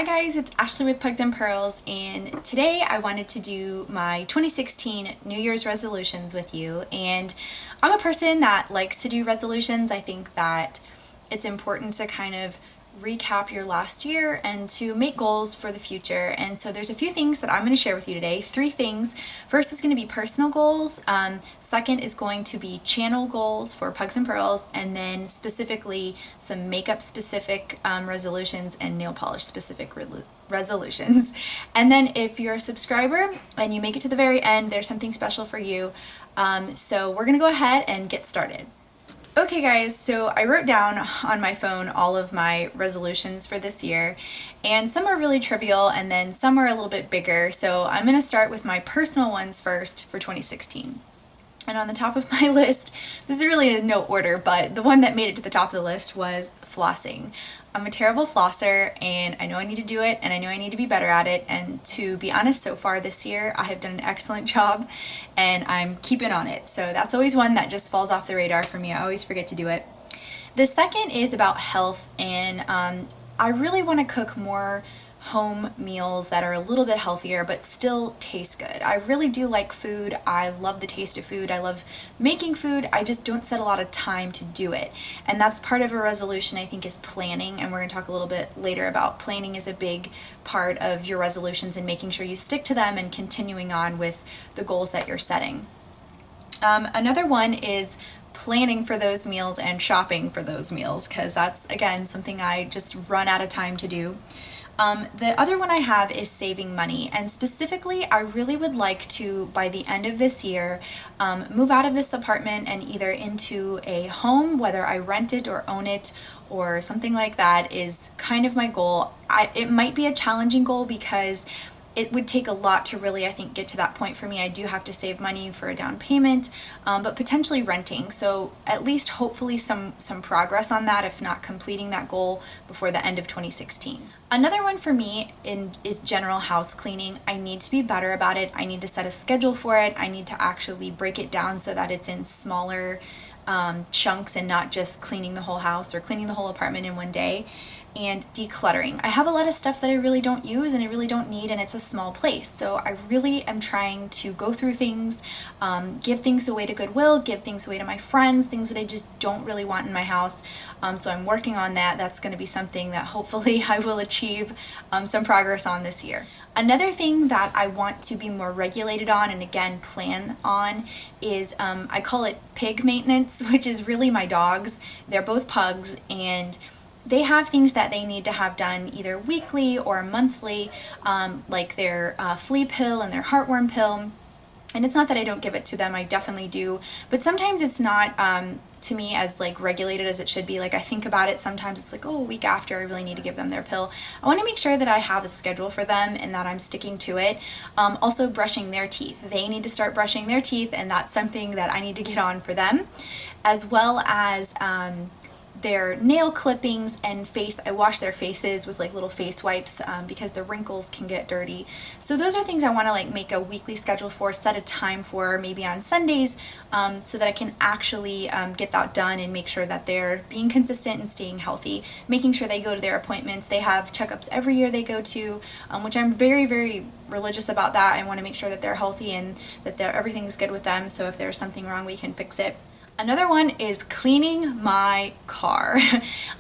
Hi guys, it's Ashley with Pugs and Pearls, and today I wanted to do my 2016 New Year's resolutions with you. And I'm a person that likes to do resolutions. I think that it's important to kind of recap your last year and to make goals for the future. And so there's a few things that I'm going to share with you today. Three things. First is going to be personal goals. Second is going to be channel goals for Pugs and Pearls, and then specifically some makeup specific resolutions and nail polish specific resolutions. And then if you're a subscriber and you make it to the very end, there's something special for you. So we're going to go ahead and get started. Okay guys, so I wrote down on my phone all of my resolutions for this year, and some are really trivial and then some are a little bit bigger. So I'm going to start with my personal ones first for 2016. And on the top of my list, this is really in no order, but the one that made it to the top of the list was flossing. I'm a terrible flosser, and I know I need to do it, and I know I need to be better at it. And to be honest, so far this year, I have done an excellent job, and I'm keeping on it. So that's always one that just falls off the radar for me. I always forget to do it. The second is about health, and I really want to cook more home meals that are a little bit healthier but still taste good. I really do like food. I love the taste of food. I love making food. I just don't set a lot of time to do it. And that's part of a resolution, I think, is planning. And we're going to talk a little bit later about planning is a big part of your resolutions and making sure you stick to them and continuing on with the goals that you're setting. Another one is planning for those meals and shopping for those meals, because that's, again, something I just run out of time to do. The other one I have is saving money, and specifically I really would like to, by the end of this year, move out of this apartment and either into a home, whether I rent it or own it or something like that is kind of my goal. It might be a challenging goal because it would take a lot to really, I think, get to that point for me. I do have to save money for a down payment, but potentially renting. So at least hopefully some progress on that, if not completing that goal before the end of 2016. Another one for me is general house cleaning. I need to be better about it. I need to set a schedule for it. I need to actually break it down so that it's in smaller chunks and not just cleaning the whole house or cleaning the whole apartment in one day. And decluttering. I have a lot of stuff that I really don't use and I really don't need, and it's a small place. So I really am trying to go through things, give things away to Goodwill, give things away to my friends, things that I just don't really want in my house. So I'm working on that. That's going to be something that hopefully I will achieve some progress on this year. Another thing that I want to be more regulated on, and again plan on, is I call it pig maintenance, which is really my dogs. They're both pugs, and they have things that they need to have done either weekly or monthly, like their flea pill and their heartworm pill. And it's not that I don't give it to them, I definitely do, but sometimes it's not to me as like regulated as it should be. Like I think about it, sometimes it's like, oh, a week after I really need to give them their pill. I want to make sure that I have a schedule for them and that I'm sticking to it. Also brushing their teeth. They need to start brushing their teeth, and that's something that I need to get on for them, as well as their nail clippings and face. I wash their faces with like little face wipes because the wrinkles can get dirty. So those are things I want to like make a weekly schedule for, set a time for, maybe on Sundays, so that I can actually get that done and make sure that they're being consistent and staying healthy, making sure they go to their appointments. They have checkups every year they go to, which I'm very, very religious about that. I want to make sure that they're healthy and that everything's good with them, so if there's something wrong we can fix it. Another one is cleaning my car.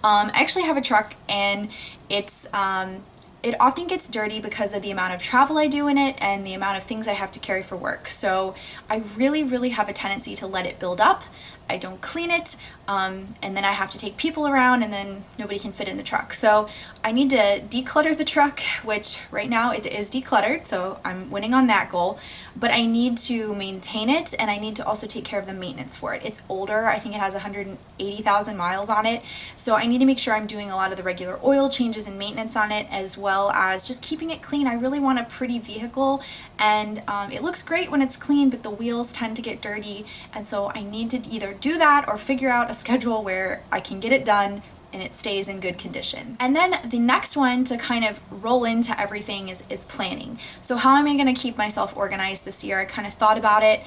I actually have a truck, and it often gets dirty because of the amount of travel I do in it and the amount of things I have to carry for work. So I really, really have a tendency to let it build up. I don't clean it, and then I have to take people around, and then nobody can fit in the truck. So I need to declutter the truck, which right now it is decluttered, so I'm winning on that goal. But I need to maintain it, and I need to also take care of the maintenance for it. It's older. I think it has 180,000 miles on it, so I need to make sure I'm doing a lot of the regular oil changes and maintenance on it, as well as just keeping it clean. I really want a pretty vehicle, and it looks great when it's clean, but the wheels tend to get dirty, and so I need to either do that or figure out a schedule where I can get it done and it stays in good condition. And then the next one to kind of roll into everything is planning. So how am I going to keep myself organized this year? I kind of thought about it.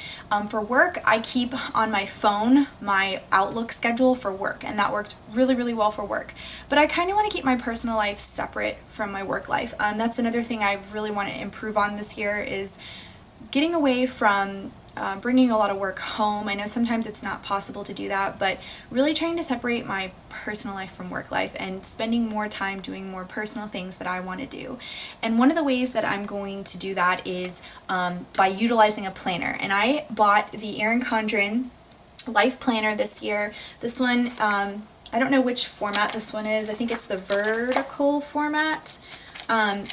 For work, I keep on my phone my Outlook schedule for work, and that works really, really well for work. But I kind of want to keep my personal life separate from my work life. That's another thing I really want to improve on this year, is getting away from bringing a lot of work home. I know sometimes it's not possible to do that, but really trying to separate my personal life from work life and spending more time doing more personal things that I want to do. And one of the ways that I'm going to do that is by utilizing a planner. And I bought the Erin Condren Life Planner this year. This one, I don't know which format this one is. I think it's the vertical format.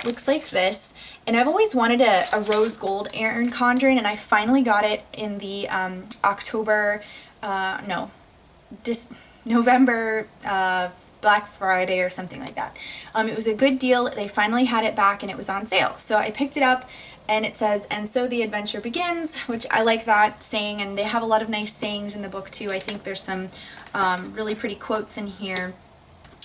Looks like this, and I've always wanted a rose gold Erin Condren, and I finally got it in the November Black Friday or something like that. It was a good deal. They finally had it back and it was on sale, so I picked it up, and it says, "And so the adventure begins," which I like that saying, and they have a lot of nice sayings in the book too. I think there's some really pretty quotes in here.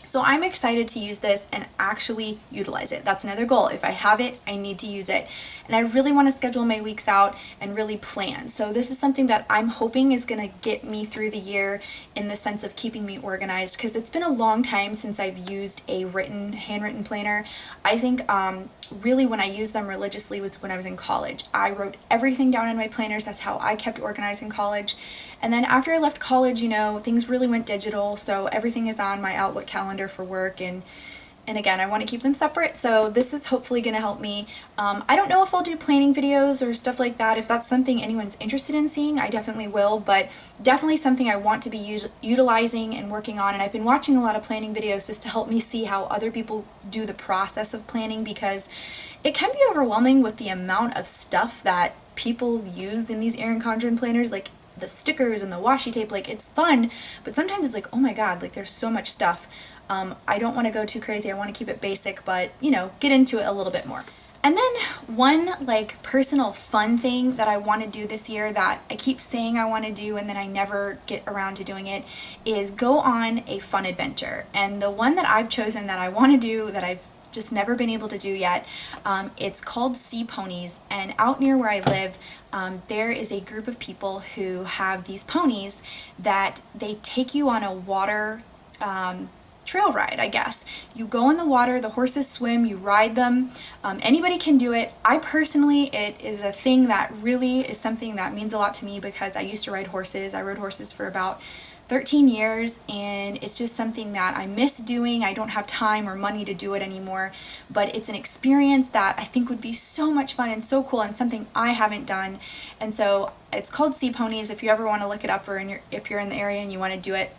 So I'm excited to use this and actually utilize it. That's another goal. If I have it, I need to use it. And I really want to schedule my weeks out and really plan. So this is something that I'm hoping is going to get me through the year in the sense of keeping me organized, because it's been a long time since I've used a handwritten planner. I think really when I used them religiously was when I was in college. I wrote everything down in my planners. That's how I kept organized in college. And then after I left college, things really went digital, so everything is on my Outlook calendar for work, and again, I want to keep them separate, so this is hopefully going to help me. I don't know if I'll do planning videos or stuff like that. If that's something anyone's interested in seeing, I definitely will, but definitely something I want to be utilizing and working on. And I've been watching a lot of planning videos just to help me see how other people do the process of planning, because it can be overwhelming with the amount of stuff that people use in these Erin Condren planners, like the stickers and the washi tape. Like, it's fun, but sometimes it's like, oh my god, like there's so much stuff. I don't want to go too crazy. I want to keep it basic, but get into it a little bit more. And then one personal fun thing that I want to do this year that I keep saying I want to do and then I never get around to doing it is go on a fun adventure. And the one that I've chosen that I want to do, that I've just never been able to do yet, it's called Sea Ponies. And out near where I live, there is a group of people who have these ponies that they take you on a water trail ride, I guess. You go in the water, the horses swim, you ride them. Anybody can do it. I personally, it is a thing that really is something that means a lot to me, because I used to ride horses. I rode horses for about 13 years, and it's just something that I miss doing. I don't have time or money to do it anymore, but it's an experience that I think would be so much fun and so cool, and something I haven't done. And so it's called Sea Ponies. If you ever want to look it up, or if you're in the area and you want to do it,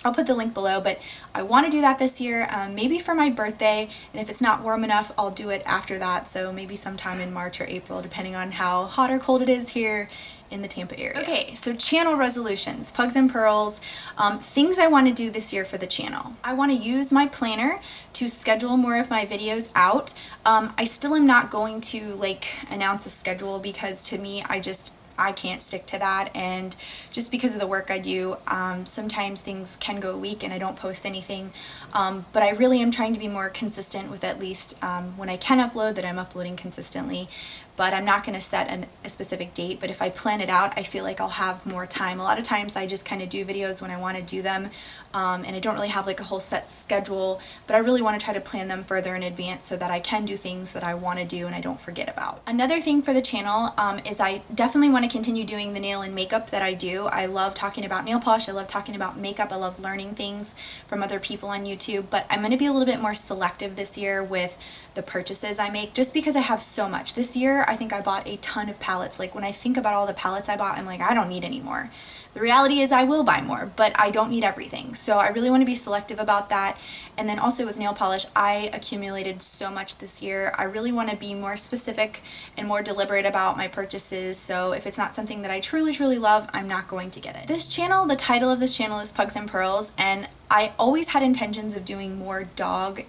I'll put the link below. But I want to do that this year, maybe for my birthday, and if it's not warm enough, I'll do it after that, so maybe sometime in March or April, depending on how hot or cold it is here in the Tampa area. Okay, so channel resolutions, Pugs and Pearls, things I want to do this year for the channel. I want to use my planner to schedule more of my videos out. I still am not going to announce a schedule, because to me, I can't stick to that, and just because of the work I do, sometimes things can go a week and I don't post anything, but I really am trying to be more consistent with, at least when I can upload, that I'm uploading consistently. But I'm not going to set a specific date, but if I plan it out, I feel like I'll have more time. A lot of times I just kind of do videos when I want to do them, and I don't really have a whole set schedule, but I really want to try to plan them further in advance so that I can do things that I want to do and I don't forget about. Another thing for the channel is I definitely want to continue doing the nail and makeup that I do. I love talking about nail polish, I love talking about makeup, I love learning things from other people on YouTube, but I'm going to be a little bit more selective this year with the purchases I make, just because I have so much. This year I think I bought a ton of palettes. When I think about all the palettes I bought, I'm like, I don't need any more. The reality is I will buy more, but I don't need everything. So I really want to be selective about that. And then also with nail polish, I accumulated so much this year. I really want to be more specific and more deliberate about my purchases. So if it's not something that I truly, truly love, I'm not going to get it. This channel, the title of this channel is Pugs and Pearls, and I always had intentions of doing more dog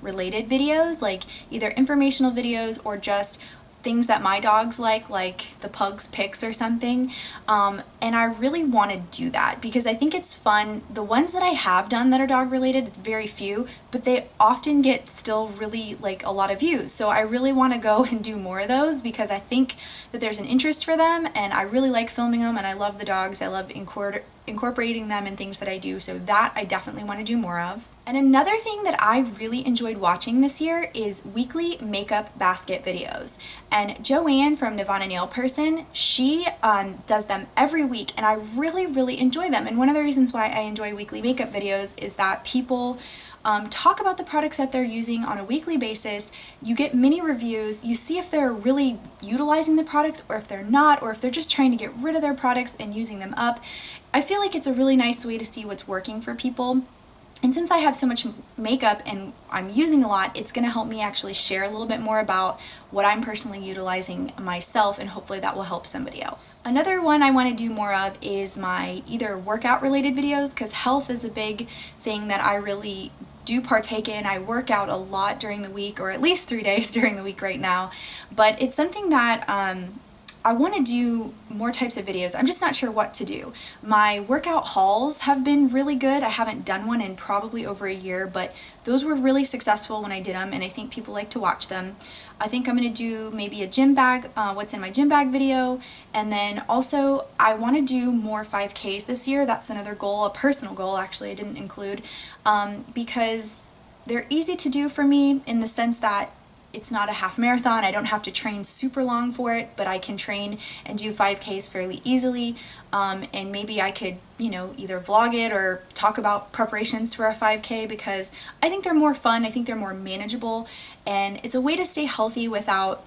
related videos, either informational videos or just things that my dogs like the Pugs picks or something. And I really want to do that because I think it's fun. The ones that I have done that are dog related, it's very few, but they often get still really like a lot of views. So I really want to go and do more of those because I think that there's an interest for them, and I really like filming them, and I love the dogs. I love incorporating them in things that I do. So that I definitely want to do more of. And another thing that I really enjoyed watching this year is weekly makeup basket videos. And Joanne from Nirvana Nail Person, she does them every week, and I really, really enjoy them. And one of the reasons why I enjoy weekly makeup videos is that people talk about the products that they're using on a weekly basis. You get mini reviews, you see if they're really utilizing the products or if they're not, or if they're just trying to get rid of their products and using them up. I feel like it's a really nice way to see what's working for people. And since I have so much makeup and I'm using a lot, it's going to help me actually share a little bit more about what I'm personally utilizing myself, and hopefully that will help somebody else. Another one I want to do more of is my either workout related videos, because health is a big thing that I really do partake in. I work out a lot during the week, or at least 3 days during the week right now, but it's something that I want to do more types of videos. I'm just not sure what to do. My workout hauls have been really good. I haven't done one in probably over a year, but those were really successful when I did them, and I think people like to watch them. I think I'm going to do maybe a gym bag, what's in my gym bag video, and then also I want to do more 5Ks this year. That's another goal, a personal goal actually I didn't include, because they're easy to do for me in the sense that it's not a half marathon. I don't have to train super long for it, but I can train and do 5Ks fairly easily. And maybe I could, either vlog it or talk about preparations for a 5K, because I think they're more fun. I think they're more manageable, and it's a way to stay healthy without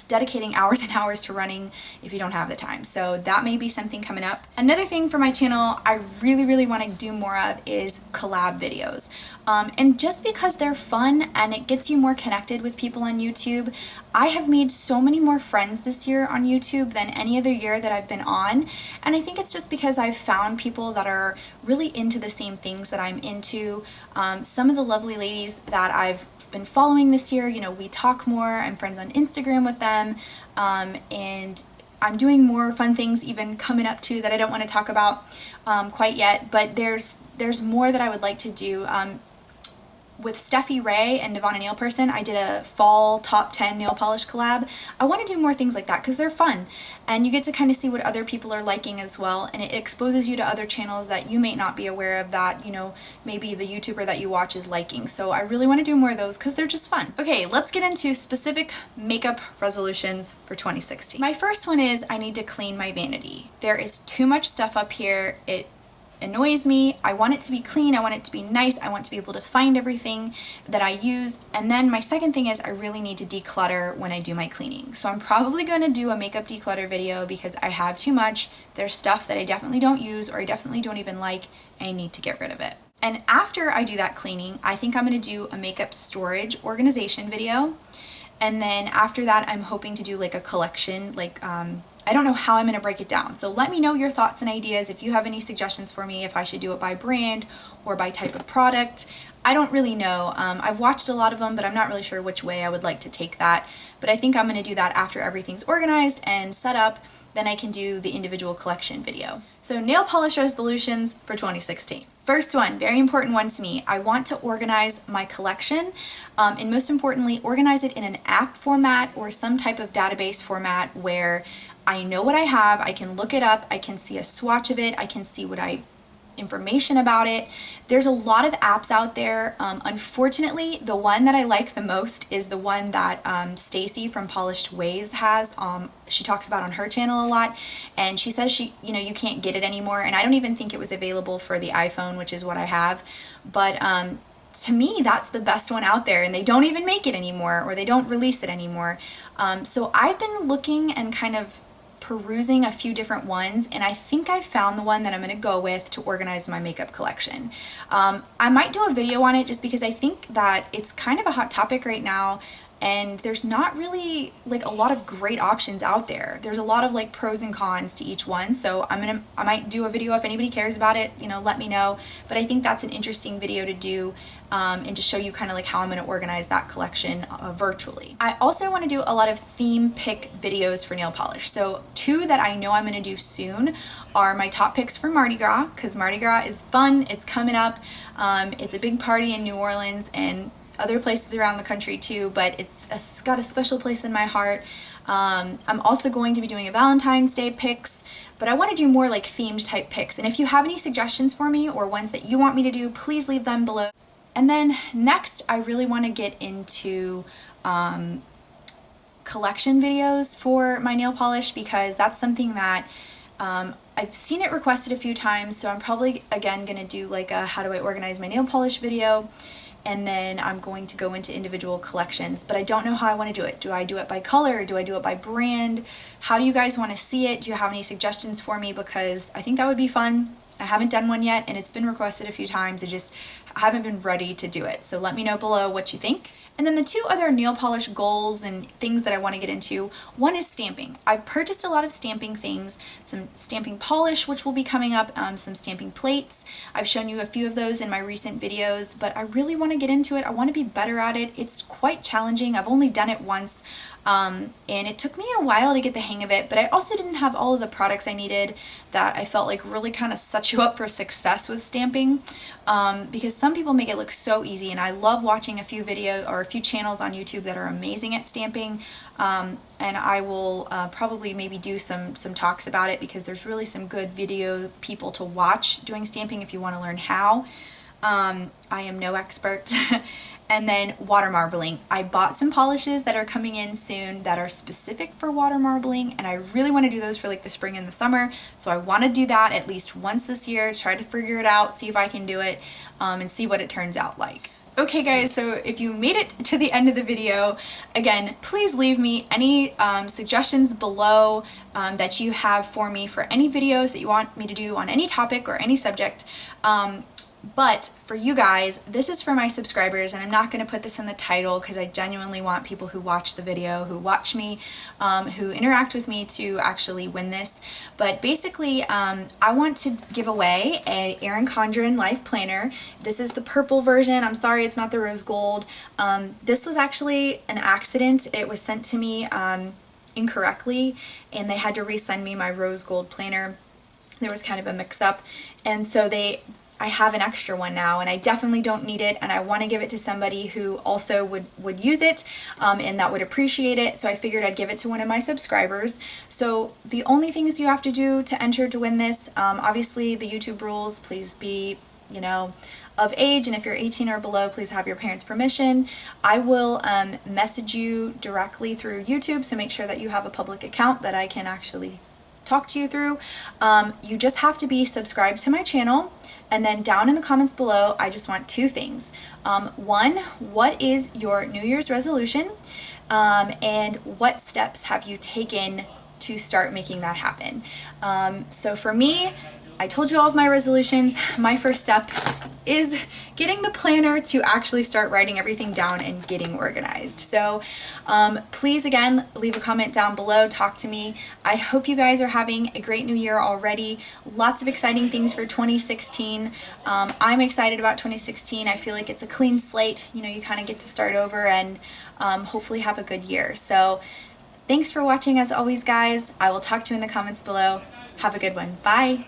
dedicating hours and hours to running if you don't have the time. So that may be something coming up. Another thing for my channel I really, really want to do more of is collab videos. And just because they're fun and it gets you more connected with people on YouTube, I have made so many more friends this year on YouTube than any other year that I've been on. And I think it's just because I've found people that are really into the same things that I'm into. Some of the lovely ladies that I've been following this year, we talk more. I'm friends on Instagram with them. And I'm doing more fun things even coming up too that I don't want to talk about quite yet. But there's more that I would like to do. With Steffi Ray and Nirvana Nail Person, I did a fall top 10 nail polish collab. I want to do more things like that because they're fun, and you get to kind of see what other people are liking as well, and it exposes you to other channels that you may not be aware of that, maybe the YouTuber that you watch is liking. So I really want to do more of those because they're just fun. Okay, let's get into specific makeup resolutions for 2016. My first one is I need to clean my vanity. There is too much stuff up here. It annoys me. I want it to be clean. I want it to be nice. I want to be able to find everything that I use. And then my second thing is I really need to declutter when I do my cleaning. So I'm probably going to do a makeup declutter video because I have too much. There's stuff that I definitely don't use or I definitely don't even like, and I need to get rid of it. And after I do that cleaning, I think I'm going to do a makeup storage organization video. And then after that, I'm hoping to do like a collection, I don't know how I'm going to break it down. So let me know your thoughts and ideas if you have any suggestions for me, if I should do it by brand or by type of product. I don't really know. I've watched a lot of them, but I'm not really sure which way I would like to take that. But I think I'm going to do that after everything's organized and set up. Then I can do the individual collection video. So nail polish resolutions for 2016. First one, very important one to me. I want to organize my collection, and most importantly, organize it in an app format or some type of database format where I know what I have, I can look it up, I can see a swatch of it, I can see information about it. There's a lot of apps out there. Unfortunately, the one that I like the most is the one that Stacy from Polished Ways has. She talks about on her channel a lot, and she says you can't get it anymore, and I don't even think it was available for the iPhone, which is what I have. But to me, that's the best one out there, and they don't even make it anymore, or they don't release it anymore. So I've been looking and kind of perusing a few different ones, and I think I found the one that I'm going to go with to organize my makeup collection. I might do a video on it just because I think that it's kind of a hot topic right now. and there's not really like a lot of great options out there. There's a lot of like pros and cons to each one, so I might do a video if anybody cares about it, you know, let me know. But I think that's an interesting video to do, and to show you kind of like how I'm going to organize that collection virtually. I also want to do a lot of theme pick videos for nail polish. So two that I know I'm going to do soon are my top picks for Mardi Gras, because Mardi Gras is fun, it's coming up, it's a big party in New Orleans and other places around the country too, but it's got a special place in my heart. I'm also going to be doing a Valentine's Day picks, but I want to do more like themed type picks. And if you have any suggestions for me or ones that you want me to do, please leave them below. And then next, I really want to get into collection videos for my nail polish, because that's something that I've seen it requested a few times, so I'm probably again going to do like a how do I organize my nail polish video, and then I'm going to go into individual collections, but I don't know how I want to do it. Do I do it by color? Do I do it by brand? How do you guys want to see it? Do you have any suggestions for me? Because I think that would be fun. I haven't done one yet, and it's been requested a few times. I just haven't been ready to do it. So let me know below what you think. And then the two other nail polish goals and things that I want to get into, one is stamping. I've purchased a lot of stamping things, some stamping polish, which will be coming up, some stamping plates. I've shown you a few of those in my recent videos, but I really want to get into it. I want to be better at it. It's quite challenging. I've only done it once, and it took me a while to get the hang of it, but I also didn't have all of the products I needed that I felt like really kind of set you up for success with stamping, because some people make it look so easy, and I love watching a few videos or a few channels on YouTube that are amazing at stamping, and I will probably maybe do some talks about it, because there's really some good video people to watch doing stamping if you want to learn how. I am no expert. And then water marbling. I bought some polishes that are coming in soon that are specific for water marbling, and I really want to do those for like the spring and the summer. So I want to do that at least once this year, try to figure it out, see if I can do it, and see what it turns out like. Okay guys, so if you made it to the end of the video, again, please leave me any suggestions below that you have for me for any videos that you want me to do on any topic or any subject. But for you guys, this is for my subscribers, and I'm not going to put this in the title because I genuinely want people who watch the video, who watch me, who interact with me to actually win this. But basically, I want to give away a Erin Condren Life Planner. This is the purple version. I'm sorry it's not the rose gold. This was actually an accident. It was sent to me incorrectly, and they had to resend me my rose gold planner. There was kind of a mix-up, and so I have an extra one now, and I definitely don't need it, and I want to give it to somebody who also would use it, and that would appreciate it, so I figured I'd give it to one of my subscribers. So the only things you have to do to enter to win this, obviously the YouTube rules, please be, you know, of age, and if you're 18 or below, please have your parents' permission. I will message you directly through YouTube, so make sure that you have a public account that I can actually talk to you through. You just have to be subscribed to my channel. And then down in the comments below, I just want two things. One, what is your New Year's resolution? And what steps have you taken to start making that happen? So for me, I told you all of my resolutions. My first step is getting the planner to actually start writing everything down and getting organized. So please, again, leave a comment down below, talk to me. I hope you guys are having a great new year already. Lots of exciting things for 2016. I'm excited about 2016. I feel like it's a clean slate. You know, you kind of get to start over and hopefully have a good year. So thanks for watching as always, guys. I will talk to you in the comments below. Have a good one. Bye.